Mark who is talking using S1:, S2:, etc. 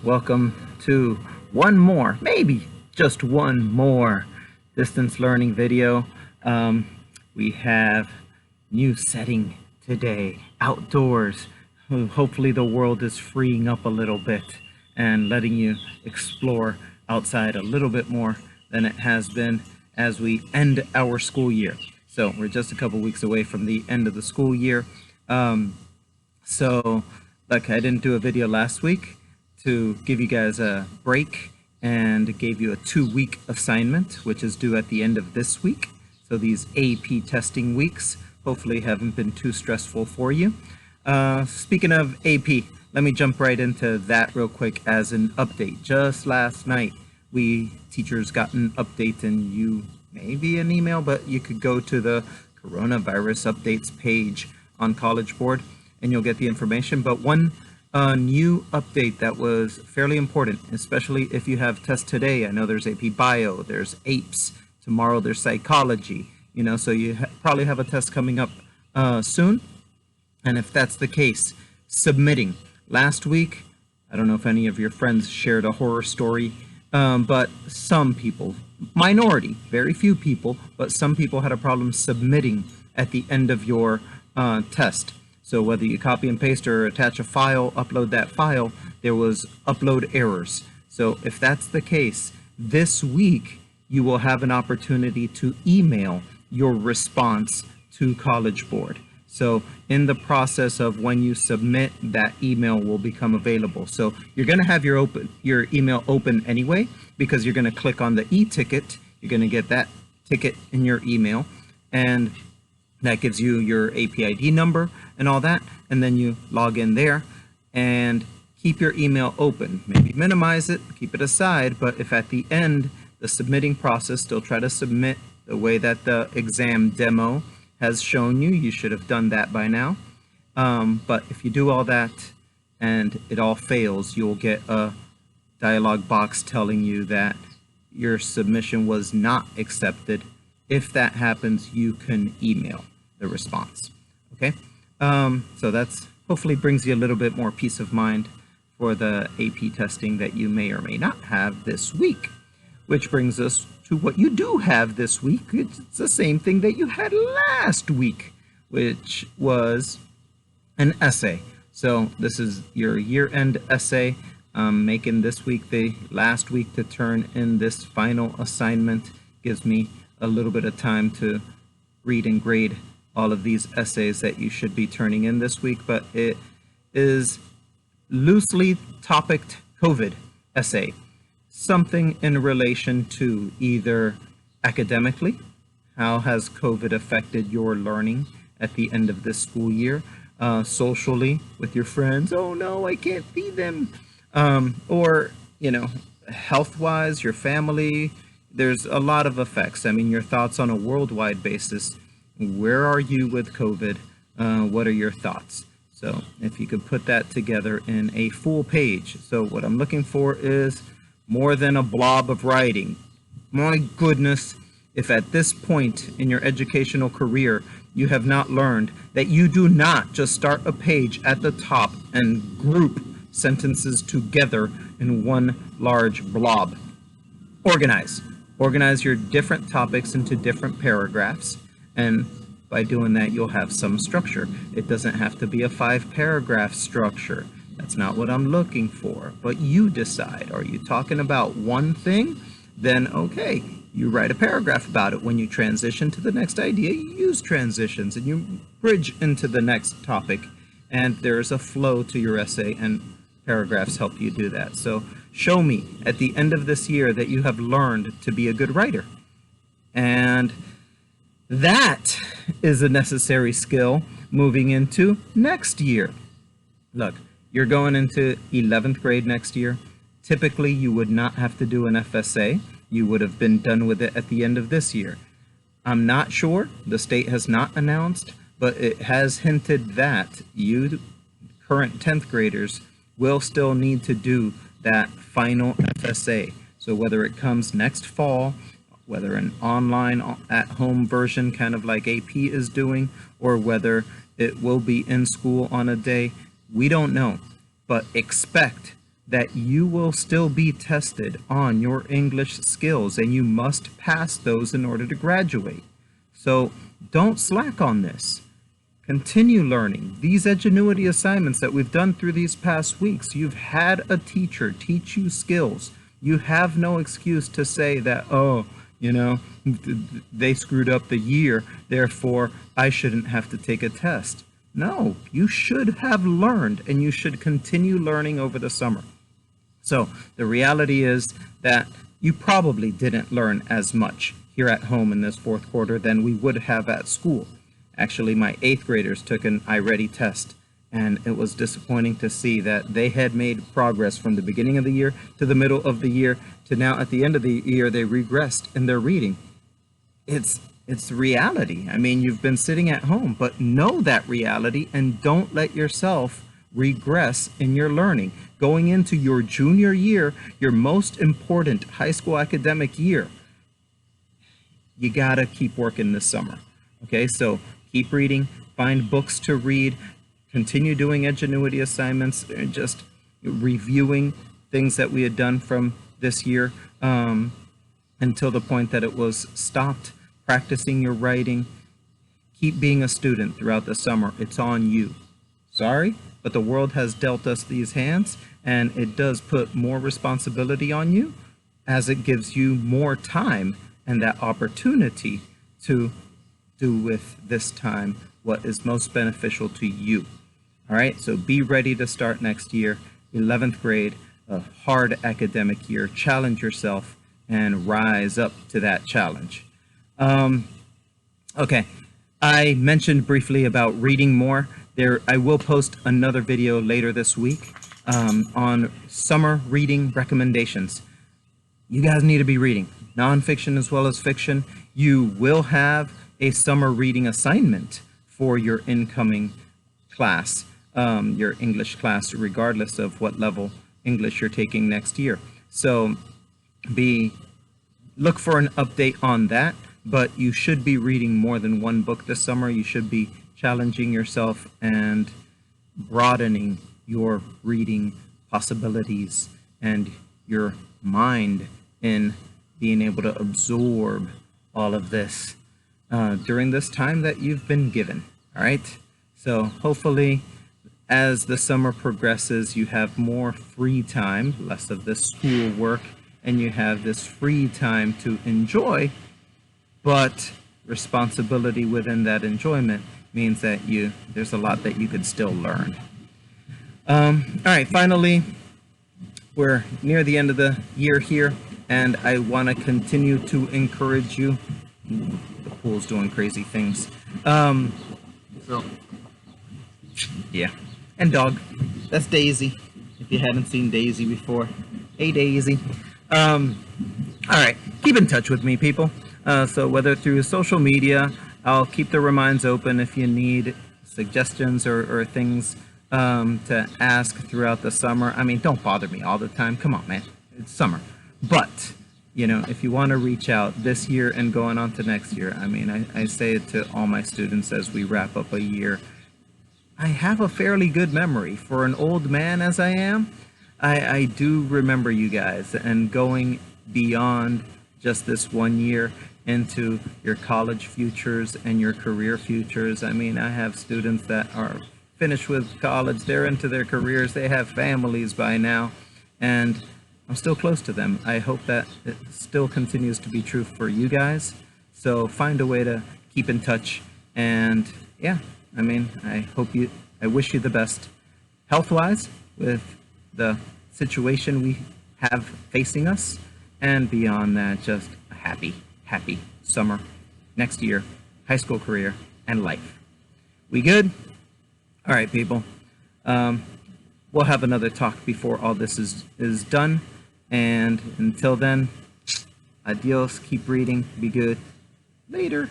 S1: welcome to one more, maybe just one more distance learning video. We have new setting today, outdoors. Hopefully the world is freeing up a little bit and letting you explore outside a little bit more than it has been as we end our school year. So we're just a couple weeks away from the end of the school year. So look, I didn't do a video last week to give you guys a break and gave you a 2-week assignment, which is due at the end of this week. So these AP testing weeks hopefully haven't been too stressful for you. Speaking of AP, let me jump right into that real quick as an update. Just last night, we teachers got an update, and you maybe an email, but you could go to the coronavirus updates page on College Board and you'll get the information. But one new update that was fairly important, especially if you have tests today. I know there's AP Bio, there's APES, tomorrow there's Psychology, so you probably have a test coming up soon. And if that's the case, submitting. Last week, I don't know if any of your friends shared a horror story, but some people, minority, very few people, but some people had a problem submitting at the end of your test. So whether you copy and paste or attach a file, upload that file, there was upload errors. So if that's the case, this week you will have an opportunity to email your response to College Board. So in the process of when you submit, that email will become available. So you're going to have your email open anyway, because you're going to click on the e-ticket. You're going to get that ticket in your email, and that gives you your AP ID number and all that. And then you log in there and keep your email open. Maybe minimize it, keep it aside. But if at the end, the submitting process, still try to submit the way that the exam demo has shown you. You should have done that by now. But if you do all that and it all fails, you'll get a dialog box telling you that your submission was not accepted. If that happens, you can email the response. Okay, so that's hopefully brings you a little bit more peace of mind for the AP testing that you may or may not have this week. Which brings us to what you do have this week. It's the same thing that you had last week, which was an essay. So this is your year-end essay. Making this week the last week to turn in this final assignment. Gives me a little bit of time to read and grade all of these essays that you should be turning in this week, but it is loosely topicked COVID essay. Something in relation to either academically, how has COVID affected your learning at the end of this school year, socially with your friends, oh no, I can't see them, or, health-wise, your family. There's a lot of effects. I mean, your thoughts on a worldwide basis. Where are you with COVID? What are your thoughts? So if you could put that together in a full page. So what I'm looking for is more than a blob of writing. My goodness, if at this point in your educational career you have not learned that you do not just start a page at the top and group sentences together in one large blob. Organize your different topics into different paragraphs, and by doing that you'll have some structure. It doesn't have to be a 5-paragraph structure. That's not what I'm looking for, but you decide. Are you talking about one thing? Then okay, you write a paragraph about it. When you transition to the next idea, you use transitions and you bridge into the next topic, and there's a flow to your essay, and paragraphs help you do that. So show me at the end of this year that you have learned to be a good writer. And that is a necessary skill moving into next year. Look, you're going into 11th grade next year. Typically, you would not have to do an FSA. You would have been done with it at the end of this year. I'm not sure. The state has not announced, but it has hinted that you current 10th graders will still need to do that final FSA. So whether it comes next fall, whether an online at-home version, kind of like AP is doing, or whether it will be in school on a day, we don't know. But expect that you will still be tested on your English skills, and you must pass those in order to graduate. So don't slack on this. Continue learning. These Edgenuity assignments that we've done through these past weeks, you've had a teacher teach you skills. You have no excuse to say that, oh, they screwed up the year, therefore I shouldn't have to take a test. No, you should have learned, and you should continue learning over the summer. So the reality is that you probably didn't learn as much here at home in this fourth quarter than we would have at school. Actually, my 8th graders took an iReady test, and it was disappointing to see that they had made progress from the beginning of the year to the middle of the year to now at the end of the year they regressed in their reading. It's reality. I mean, you've been sitting at home, but know that reality and don't let yourself regress in your learning. Going into your junior year, your most important high school academic year, you gotta keep working this summer. Okay, so keep reading, find books to read, continue doing Edgenuity assignments, and just reviewing things that we had done from this year until the point that it was stopped. Practicing your writing. Keep being a student throughout the summer. It's on you. Sorry, but the world has dealt us these hands, and it does put more responsibility on you as it gives you more time and that opportunity to do with this time what is most beneficial to you. All right, so be ready to start next year, 11th grade, a hard academic year. Challenge yourself and rise up to that challenge. Okay, I mentioned briefly about reading more. I will post another video later this week on summer reading recommendations. You guys need to be reading nonfiction as well as fiction. You will have a summer reading assignment for your incoming class, your English class, regardless of what level English you're taking next year. So look for an update on that. But you should be reading more than one book this summer. You should be challenging yourself and broadening your reading possibilities and your mind in being able to absorb all of this during this time that you've been given. All right? So hopefully as the summer progresses, you have more free time, less of this school work, and you have this free time to enjoy. But responsibility within that enjoyment means that there's a lot that you could still learn. All right, finally, we're near the end of the year here, and I want to continue to encourage you. The pool's doing crazy things. So, yeah. And dog. That's Daisy, if you haven't seen Daisy before. Hey, Daisy. All right, keep in touch with me, people. So whether through social media, I'll keep the reminds open if you need suggestions or things to ask throughout the summer. I mean, don't bother me all the time. Come on, man. It's summer. But, if you want to reach out this year and going on to next year, I mean, I say it to all my students as we wrap up a year. I have a fairly good memory. For an old man as I am, I do remember you guys, and going beyond just this one year into your college futures and your career futures. I mean, I have students that are finished with college, they're into their careers, they have families by now, and I'm still close to them. I hope that it still continues to be true for you guys. So find a way to keep in touch, and yeah, I mean, I wish you the best health-wise with the situation we have facing us, and beyond that, just a happy summer, next year, high school career, and life. We good? All right, people. We'll have another talk before all this is done. And until then, adios, keep reading, be good. Later.